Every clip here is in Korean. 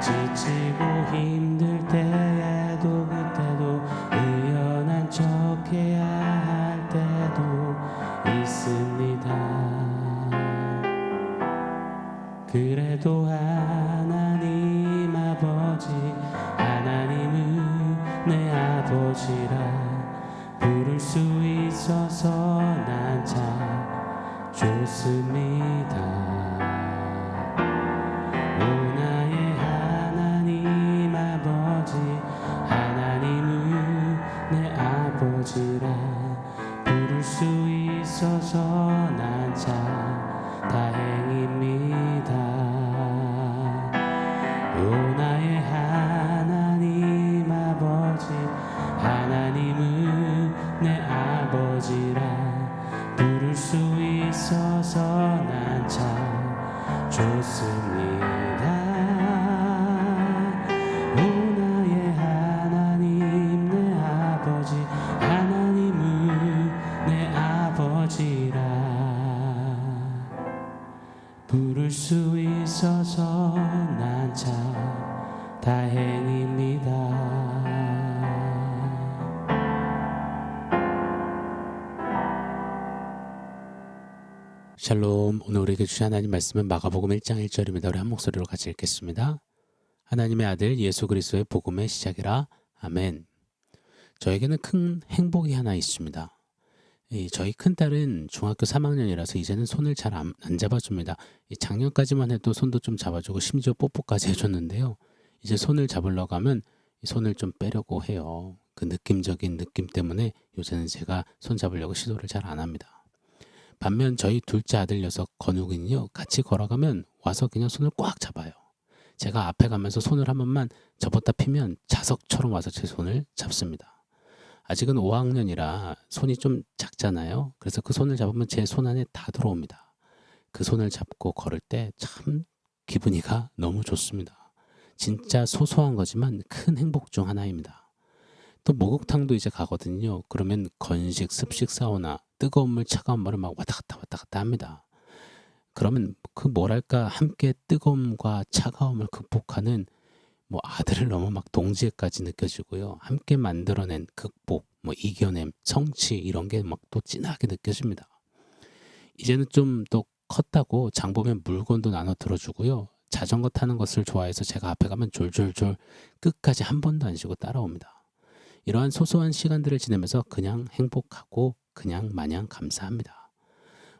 지치고 힘들 때에도 그때도 의연한 척해야 할 때도 있습니다. 그래도 하나님 아버지, 하나님은 내 아버지라 부를 수 있어서 난 참 좋습니다. 오 나의 하나님 아버지, 하나님은 내 아버지라 부를 수 있어서 난 참 다행입니다. 오 나의 하나님 아버지, 하나님은 내 아버지라 부를 수 있어서 난 참 좋습니다. 오 나의 하나님 내 아버지, 하나님은 내 아버지라 부를 수 있어서 난 참 다행입니다. 샬롬. 오늘 우리에게 주신 하나님 말씀은 마가복음 1장 1절입니다. 우리 한 목소리로 같이 읽겠습니다. 하나님의 아들 예수 그리스도의 복음의 시작이라. 아멘. 저에게는 큰 행복이 하나 있습니다. 저희 큰딸은 중학교 3학년이라서 이제는 손을 잘 안 잡아줍니다. 작년까지만 해도 손도 좀 잡아주고 심지어 뽀뽀까지 해줬는데요. 이제 손을 잡으려고 하면 손을 좀 빼려고 해요. 그 느낌적인 느낌 때문에 요새는 제가 손 잡으려고 시도를 잘 안 합니다. 반면 저희 둘째 아들 녀석 건욱은요, 같이 걸어가면 와서 그냥 손을 꽉 잡아요. 제가 앞에 가면서 손을 한 번만 접었다 피면 자석처럼 와서 제 손을 잡습니다. 아직은 5학년이라 손이 좀 작잖아요. 그래서 그 손을 잡으면 제 손 안에 다 들어옵니다. 그 손을 잡고 걸을 때 참 기분이가 너무 좋습니다. 진짜 소소한 거지만 큰 행복 중 하나입니다. 또 목욕탕도 이제 가거든요. 그러면 건식, 습식 사우나, 뜨거운 물, 차가운 물을 막 왔다 갔다 합니다. 그러면 그 뭐랄까 함께 뜨거움과 차가움을 극복하는 아들을 넘어 막 동지애까지 느껴지고요. 함께 만들어낸 극복, 이겨냄, 성취 이런 게 막 또 진하게 느껴집니다. 이제는 좀 더 컸다고 장 보면 물건도 나눠 들어주고요. 자전거 타는 것을 좋아해서 제가 앞에 가면 졸졸졸 끝까지 한 번도 안 쉬고 따라옵니다. 이러한 소소한 시간들을 지내면서 그냥 행복하고 그냥 마냥 감사합니다.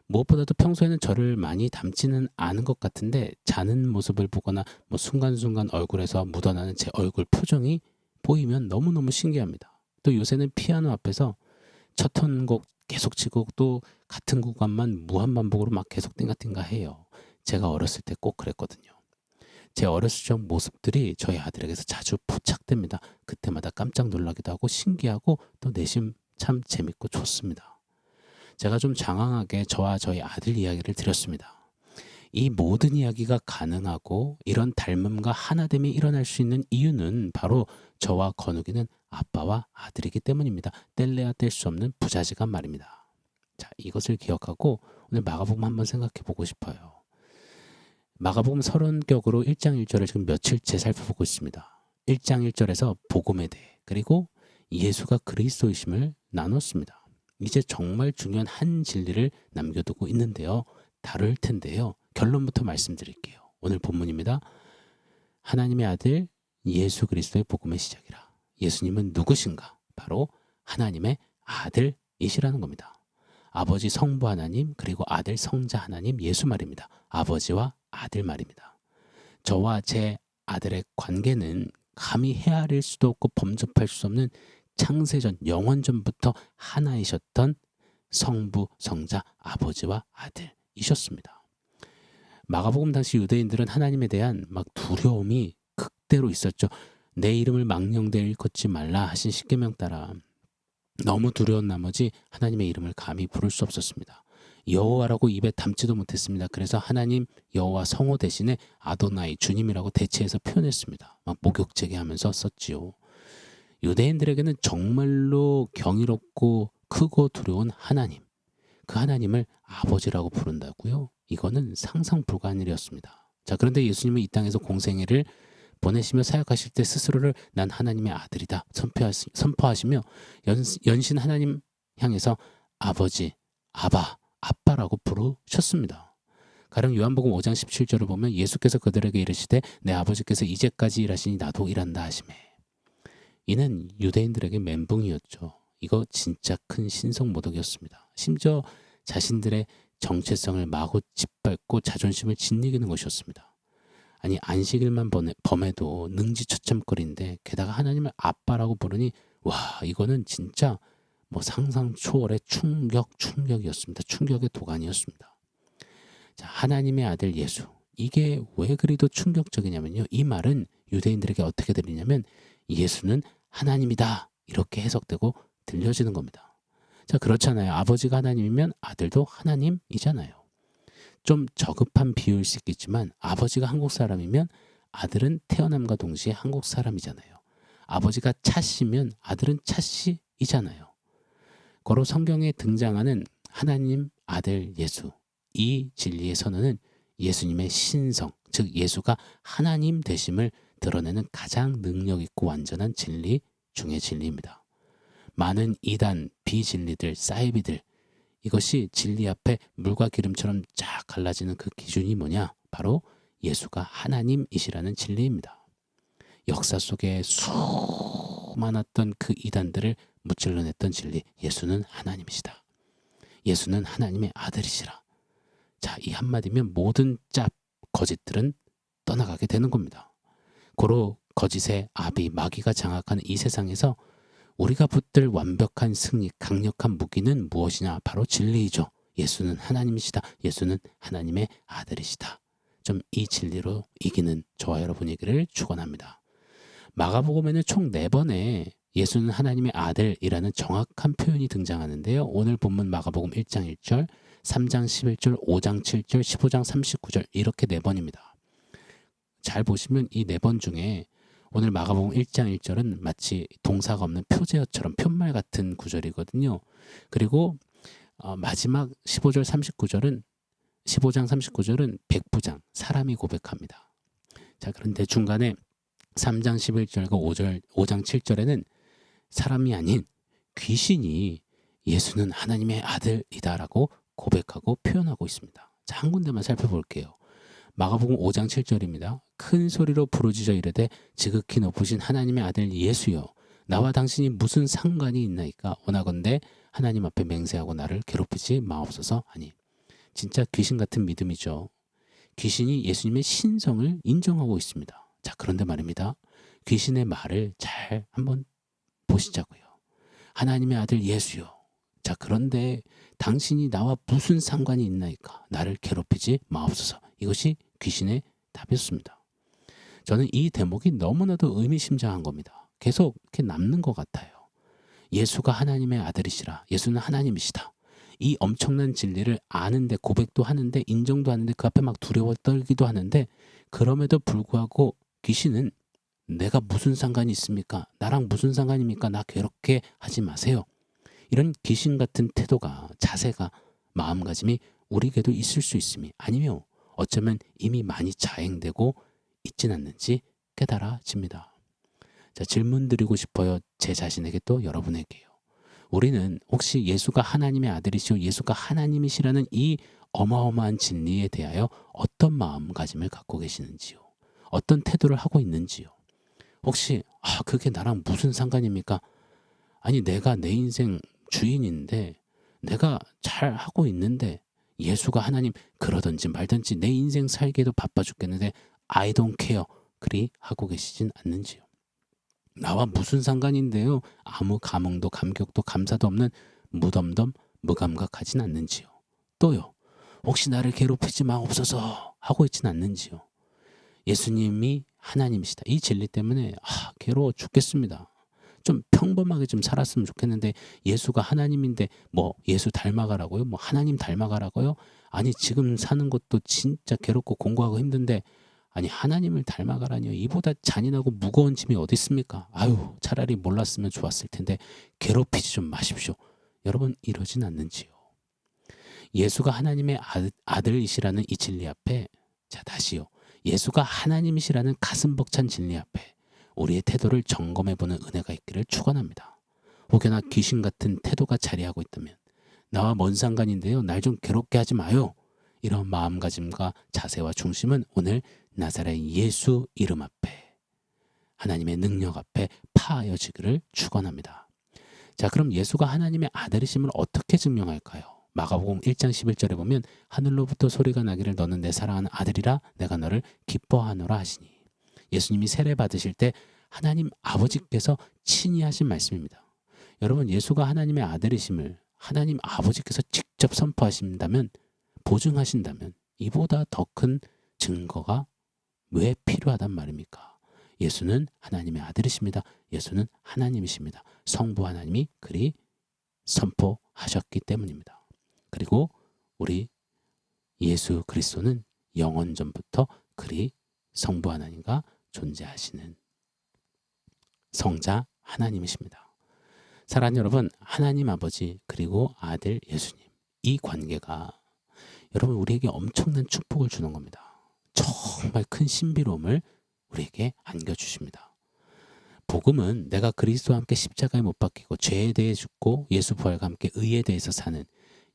무엇보다도 평소에는 저를 많이 닮지는 않은 것 같은데 자는 모습을 보거나 순간순간 얼굴에서 묻어나는 제 얼굴 표정이 보이면 너무너무 신기합니다. 또 요새는 피아노 앞에서 첫 톤곡 계속 치고 또 같은 구간만 무한반복으로 막 계속 띵가띵가 해요. 제가 어렸을 때 꼭 그랬거든요. 제 어렸을 적 모습들이 저희 아들에게서 자주 포착됩니다. 그때마다 깜짝 놀라기도 하고 신기하고 또 내심 참 재밌고 좋습니다. 제가 좀 장황하게 저와 저희 아들 이야기를 드렸습니다. 이 모든 이야기가 가능하고 이런 닮음과 하나됨이 일어날 수 있는 이유는 바로 저와 건욱이는 아빠와 아들이기 때문입니다. 뗄래야 뗄 수 없는 부자지간 말입니다. 자, 이것을 기억하고 오늘 마가복음 한번 생각해 보고 싶어요. 마가복음 30격으로 1장 1절을 지금 며칠째 살펴보고 있습니다. 1장 1절에서 복음에 대해 그리고 예수가 그리스도이심을 나눴습니다. 이제 정말 중요한 한 진리를 남겨두고 있는데요. 다룰 텐데요. 결론부터 말씀드릴게요. 오늘 본문입니다. 하나님의 아들 예수 그리스도의 복음의 시작이라. 예수님은 누구신가? 바로 하나님의 아들이시라는 겁니다. 아버지 성부 하나님 그리고 아들 성자 하나님 예수 말입니다. 아버지와 아들 말입니다. 저와 제 아들의 관계는 감히 헤아릴 수도 없고 범접할 수 없는 창세전 영원전부터 하나이셨던 성부 성자 아버지와 아들이셨습니다. 마가복음 당시 유대인들은 하나님에 대한 막 두려움이 극대로 있었죠. 내 이름을 망령되이 일컫지 말라 하신 십계명 따라 너무 두려운 나머지 하나님의 이름을 감히 부를 수 없었습니다. 여호와라고 입에 담지도 못했습니다. 그래서 하나님 여호와 성호 대신에 아도나이 주님이라고 대체해서 표현했습니다. 막 목욕제기하면서 썼지요. 유대인들에게는 정말로 경이롭고 크고 두려운 하나님, 그 하나님을 아버지라고 부른다고요? 이거는 상상 불가한 일이었습니다. 자, 그런데 예수님은 이 땅에서 공생애를 보내시며 사역하실 때 스스로를 난 하나님의 아들이다 선포하시며 연신 하나님 향해서 아버지, 아빠라고 부르셨습니다. 가령 요한복음 5장 17절을 보면 예수께서 그들에게 이르시되 내 아버지께서 이제까지 일하시니 나도 일한다 하시매. 이는 유대인들에게 멘붕이었죠. 이거 진짜 큰 신성모독이었습니다. 심지어 자신들의 정체성을 마구 짓밟고 자존심을 짓이기는 것이었습니다. 아니 안식일만 범해도 능지처참거리인데 게다가 하나님을 아빠라고 부르니 와 이거는 진짜 뭐 상상 초월의 충격이었습니다. 충격의 도가니였습니다. 자, 하나님의 아들 예수. 이게 왜 그리도 충격적이냐면요. 이 말은 유대인들에게 어떻게 들리냐면 예수는 하나님이다. 이렇게 해석되고 들려지는 겁니다. 자, 그렇잖아요. 아버지가 하나님이면 아들도 하나님이잖아요. 좀 저급한 비유일 수 있겠지만 아버지가 한국 사람이면 아들은 태어남과 동시에 한국 사람이잖아요. 아버지가 차씨면 아들은 차씨이잖아요. 고로 성경에 등장하는 하나님 아들 예수, 이 진리의 선언은 예수님의 신성, 즉 예수가 하나님 되심을 드러내는 가장 능력 있고 완전한 진리 중의 진리입니다. 많은 이단, 비진리들, 사이비들, 이것이 진리 앞에 물과 기름처럼 쫙 갈라지는 그 기준이 뭐냐? 바로 예수가 하나님이시라는 진리입니다. 역사 속에 수많았던 그 이단들을 무찔러냈던 진리, 예수는 하나님이시다. 예수는 하나님의 아들이시라. 자, 이 한마디면 모든 짭 거짓들은 떠나가게 되는 겁니다. 고로 거짓의 아비 마귀가 장악하는 이 세상에서 우리가 붙들 완벽한 승리, 강력한 무기는 무엇이냐? 바로 진리이죠. 예수는 하나님이시다. 예수는 하나님의 아들이시다. 좀 이 진리로 이기는 저와 여러분이기를 축원합니다. 마가복음에는 총 4번의 예수는 하나님의 아들이라는 정확한 표현이 등장하는데요. 오늘 본문 마가복음 1장 1절, 3장 11절, 5장 7절, 15장 39절 이렇게 4번입니다. 잘 보시면 이 4번 중에 오늘 마가복음 1장 1절은 마치 동사가 없는 표제어처럼 푯말 같은 구절이거든요. 그리고 마지막 15장 39절은 백부장, 사람이 고백합니다. 자, 그런데 중간에 3장 11절과 5장 7절에는 사람이 아닌 귀신이 예수는 하나님의 아들이다라고 고백하고 표현하고 있습니다. 자, 한 군데만 살펴볼게요. 마가복음 5장 7절입니다. 큰 소리로 부르짖어 이르되 지극히 높으신 하나님의 아들 예수여 나와 당신이 무슨 상관이 있나이까 원하건대 하나님 앞에 맹세하고 나를 괴롭히지 마옵소서 하니. 진짜 귀신 같은 믿음이죠. 귀신이 예수님의 신성을 인정하고 있습니다. 자, 그런데 말입니다. 귀신의 말을 잘 한번 보시자고요. 하나님의 아들 예수여. 자, 그런데 당신이 나와 무슨 상관이 있나이까 나를 괴롭히지 마옵소서. 이것이 귀신의 답이었습니다. 저는 이 대목이 너무나도 의미심장한 겁니다. 계속 이렇게 남는 것 같아요. 예수가 하나님의 아들이시라. 예수는 하나님이시다. 이 엄청난 진리를 아는데 고백도 하는데 인정도 하는데 그 앞에 막 두려워 떨기도 하는데 그럼에도 불구하고 귀신은 내가 무슨 상관이 있습니까? 나랑 무슨 상관입니까? 나 괴롭게 하지 마세요. 이런 귀신 같은 태도가 자세가 마음가짐이 우리에게도 있을 수 있음이 아니며 어쩌면 이미 많이 자행되고 있진 않는지 깨달아집니다. 자, 질문 드리고 싶어요. 제 자신에게 또 여러분에게요. 우리는 혹시 예수가 하나님의 아들이시오 예수가 하나님이시라는 이 어마어마한 진리에 대하여 어떤 마음가짐을 갖고 계시는지요? 어떤 태도를 하고 있는지요? 혹시 그게 나랑 무슨 상관입니까? 아니 내가 내 인생 주인인데 내가 잘 하고 있는데 예수가 하나님 그러든지 말든지 내 인생 살기에도 바빠 죽겠는데 I don't care 그리 하고 계시진 않는지요? 나와 무슨 상관인데요? 아무 감흥도 감격도 감사도 없는 무덤덤 무감각하진 않는지요? 또요. 혹시 나를 괴롭히지 마옵소서 하고 있진 않는지요? 예수님이 하나님이시다. 이 진리 때문에 괴로워 죽겠습니다. 좀 평범하게 좀 살았으면 좋겠는데 예수가 하나님인데 뭐 예수 닮아가라고요? 뭐 하나님 닮아가라고요? 아니 지금 사는 것도 진짜 괴롭고 공부하고 힘든데 아니 하나님을 닮아가라니요. 이보다 잔인하고 무거운 짐이 어디 있습니까? 아유 차라리 몰랐으면 좋았을 텐데 괴롭히지 좀 마십시오. 여러분 이러진 않는지요. 예수가 하나님의 아들이시라는 이 진리 앞에 자 다시요. 예수가 하나님이시라는 가슴 벅찬 진리 앞에 우리의 태도를 점검해보는 은혜가 있기를 축원합니다. 혹여나 귀신 같은 태도가 자리하고 있다면 나와 뭔 상관인데요, 날 좀 괴롭게 하지 마요, 이런 마음가짐과 자세와 중심은 오늘 나사렛 예수 이름 앞에, 하나님의 능력 앞에 파하여지기를 축원합니다. 자, 그럼 예수가 하나님의 아들이심을 어떻게 증명할까요? 마가복음 1장 11절에 보면 하늘로부터 소리가 나기를 너는 내 사랑하는 아들이라 내가 너를 기뻐하노라 하시니, 예수님이 세례 받으실 때 하나님 아버지께서 친히 하신 말씀입니다. 여러분, 예수가 하나님의 아들이심을 하나님 아버지께서 직접 선포하신다면, 보증하신다면 이보다 더 큰 증거가 왜 필요하단 말입니까? 예수는 하나님의 아들이십니다. 예수는 하나님이십니다. 성부 하나님이 그리 선포하셨기 때문입니다. 그리고 우리 예수 그리스도는 영원 전부터 그리 성부 하나님과 존재하시는 성자 하나님이십니다. 사랑하는 여러분, 하나님 아버지 그리고 아들 예수님, 이 관계가 여러분 우리에게 엄청난 축복을 주는 겁니다. 정말 큰 신비로움을 우리에게 안겨주십니다. 복음은 내가 그리스도와 함께 십자가에 못 박히고 죄에 대해 죽고 예수 부활과 함께 의에 대해서 사는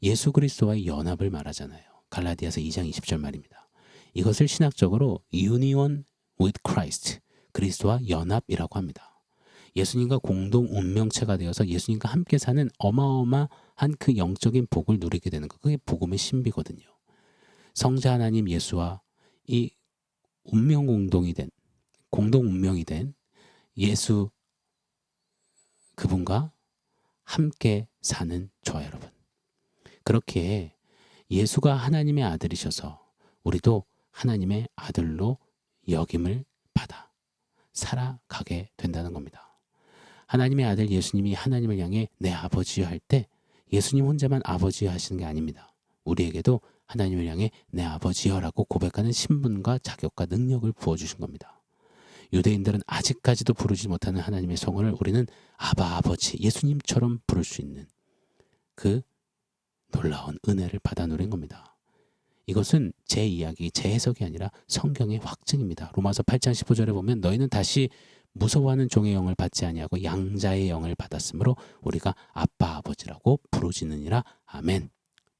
예수 그리스도와의 연합을 말하잖아요. 갈라디아서 2장 20절 말입니다. 이것을 신학적으로 union with Christ, 그리스도와 연합이라고 합니다. 예수님과 공동 운명체가 되어서 예수님과 함께 사는 어마어마한 그 영적인 복을 누리게 되는 것, 그게 복음의 신비거든요. 성자 하나님 예수와 이 운명 공동이 된, 공동 운명이 된 예수 그분과 함께 사는 저와 여러분, 그렇게 예수가 하나님의 아들이셔서 우리도 하나님의 아들로 여김을 받아 살아가게 된다는 겁니다. 하나님의 아들 예수님이 하나님을 향해 내 아버지여 할 때 예수님 혼자만 아버지여 하시는 게 아닙니다. 우리에게도 하나님을 향해 내 아버지여라고 고백하는 신분과 자격과 능력을 부어주신 겁니다. 유대인들은 아직까지도 부르지 못하는 하나님의 성을 우리는 아바 아버지 예수님처럼 부를 수 있는 그 놀라운 은혜를 받아 누린 겁니다. 이것은 제 이야기, 제 해석이 아니라 성경의 확증입니다. 로마서 8장 15절에 보면 너희는 다시 무서워하는 종의 영을 받지 아니하고 양자의 영을 받았으므로 우리가 아빠 아버지라고 부르짖느니라. 아멘.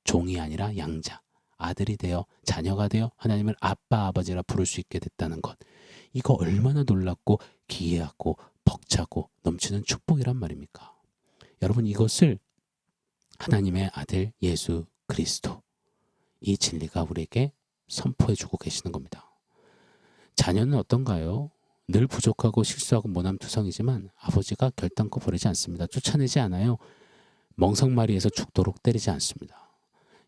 종이 아니라 양자, 아들이 되어 자녀가 되어 하나님을 아빠 아버지라 부를 수 있게 됐다는 것, 이거 얼마나 놀랍고 기이하고 벅차고 넘치는 축복이란 말입니까? 여러분, 이것을 하나님의 아들 예수 그리스도, 이 진리가 우리에게 선포해주고 계시는 겁니다. 자녀는 어떤가요? 늘 부족하고 실수하고 모남투성이지만 아버지가 결단코 버리지 않습니다. 쫓아내지 않아요. 멍석마리에서 죽도록 때리지 않습니다.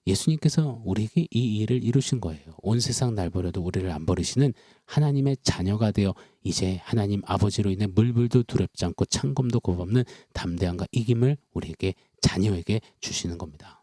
예수님께서 우리에게 이 일을 이루신 거예요. 온 세상 날 버려도 우리를 안 버리시는 하나님의 자녀가 되어 이제 하나님 아버지로 인해 물불도 두렵지 않고 창검도 겁없는 담대함과 이김을 우리에게, 자녀에게 주시는 겁니다.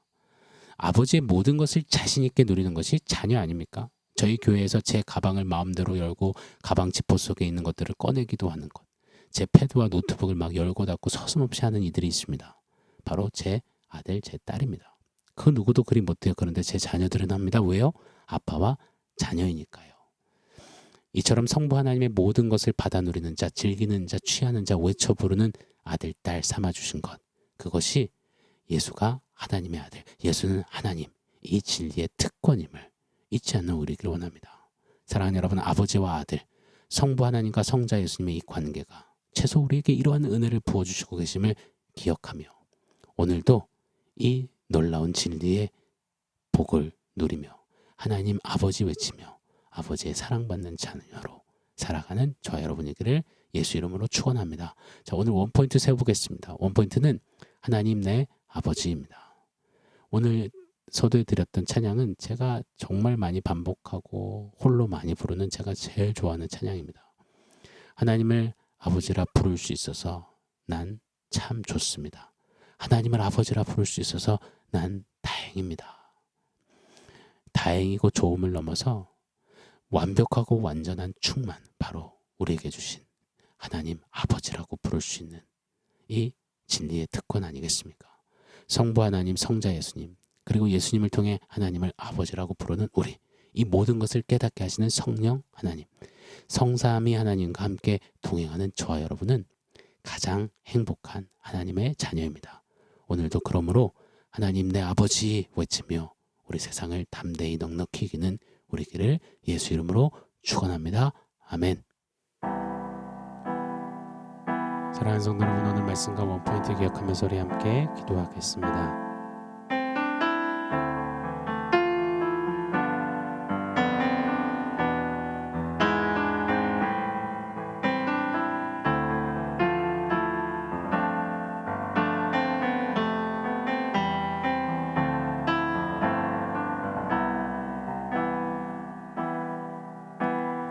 아버지의 모든 것을 자신 있게 누리는 것이 자녀 아닙니까? 저희 교회에서 제 가방을 마음대로 열고 가방 지퍼 속에 있는 것들을 꺼내기도 하는 것, 제 패드와 노트북을 막 열고 닫고 서슴없이 하는 이들이 있습니다. 바로 제 아들, 제 딸입니다. 그 누구도 그리 못해요. 그런데 제 자녀들은 합니다. 왜요? 아빠와 자녀이니까요. 이처럼 성부 하나님의 모든 것을 받아 누리는 자, 즐기는 자, 취하는 자, 외쳐 부르는 아들, 딸 삼아주신 것, 그것이 예수가 하나님의 아들, 예수는 하나님, 이 진리의 특권임을 잊지 않는 우리를 원합니다. 사랑하는 여러분, 아버지와 아들, 성부 하나님과 성자 예수님의 이 관계가 최소 우리에게 이러한 은혜를 부어주시고 계심을 기억하며 오늘도 이 놀라운 진리의 복을 누리며 하나님 아버지 외치며 아버지의 사랑받는 자녀로 살아가는 저와 여러분이기를 예수 이름으로 축원합니다. 자, 오늘 원포인트 세워보겠습니다. 원포인트는 하나님 내 아버지입니다. 오늘 서두에 드렸던 찬양은 제가 정말 많이 반복하고 홀로 많이 부르는, 제가 제일 좋아하는 찬양입니다. 하나님을 아버지라 부를 수 있어서 난 참 좋습니다. 하나님을 아버지라 부를 수 있어서 난 다행입니다. 다행이고 좋음을 넘어서 완벽하고 완전한 충만, 바로 우리에게 주신 하나님 아버지라고 부를 수 있는 이 진리의 특권 아니겠습니까? 성부 하나님, 성자 예수님, 그리고 예수님을 통해 하나님을 아버지라고 부르는 우리, 이 모든 것을 깨닫게 하시는 성령 하나님, 성삼위 하나님과 함께 동행하는 저와 여러분은 가장 행복한 하나님의 자녀입니다. 오늘도 그러므로 하나님 내 아버지 외치며 우리 세상을 담대히 넉넉히 이기는 우리 길을 예수 이름으로 축원합니다. 아멘. 사랑하는 성도 여러분, 오늘 말씀과 원포인트 기억하면서 우리 함께 기도하겠습니다.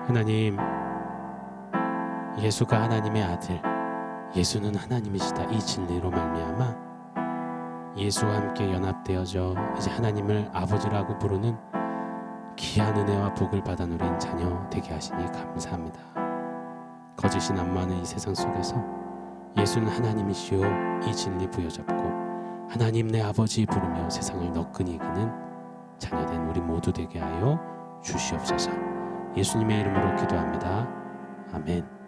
하나님, 예수가 하나님의 아들, 예수는 하나님이시다. 이 진리로 말미암아 예수와 함께 연합되어져 이제 하나님을 아버지라고 부르는 귀한 은혜와 복을 받아 누린 자녀 되게 하시니 감사합니다. 거짓이 난무하는 이 세상 속에서 예수는 하나님이시오 이 진리 부여잡고 하나님 내 아버지 부르며 세상을 너끈히 이기는 자녀된 우리 모두 되게 하여 주시옵소서. 예수님의 이름으로 기도합니다. 아멘.